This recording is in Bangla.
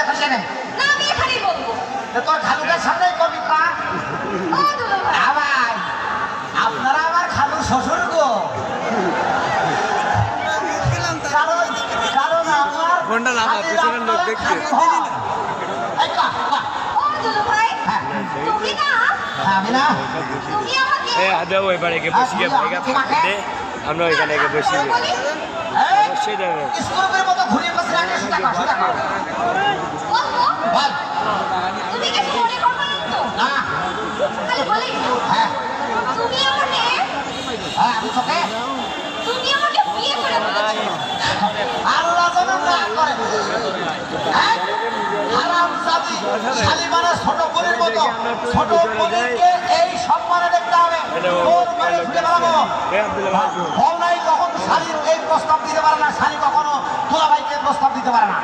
খাসে নেই না আমি এখানেই বলবো। তোর খালুটার সামনেই কবি পা ও দুলো ভাই ভাই আপনারা আমার খালুর শ্বশুর গো কারণ কারণ আমার ফোনটা নামা, পিছনের লোক দেখবে। এই কা, কা। ও দুলো ভাই হ্যাঁ। তুমি না আমি না তুমি আমাকে আদা ওই পারে গিয়ে বসে গিয়ে ভাইগা দে আমরা ওইখানে গিয়ে বসে আমি বলি এই, অবশ্যই দেবে। স্কুলের মতো ঘুরিয়ে বসে রাখে সেটা কর, সেটা কর। বলবো বল। তুমি কিছু মনে করবে না তো না খালি বলি হ্যাঁ তুমি আমাকে হ্যাঁ আমি তোকে তুমি আমাকে বিয়ে করে বলেছো আল্লাহ যেন না করে হ্যাঁ? হারামজাদি, শালিমারা ছোট বোনের মতো ছোট বোনকে এই সম্মানে দেখতে হবে তোর মেরে ছুটে বেড়াবো বল নাই কখন শালির এই প্রস্তাব দিতে পারে না শালি কখনো দুলাভাইকে প্রস্তাব দিতে পারে না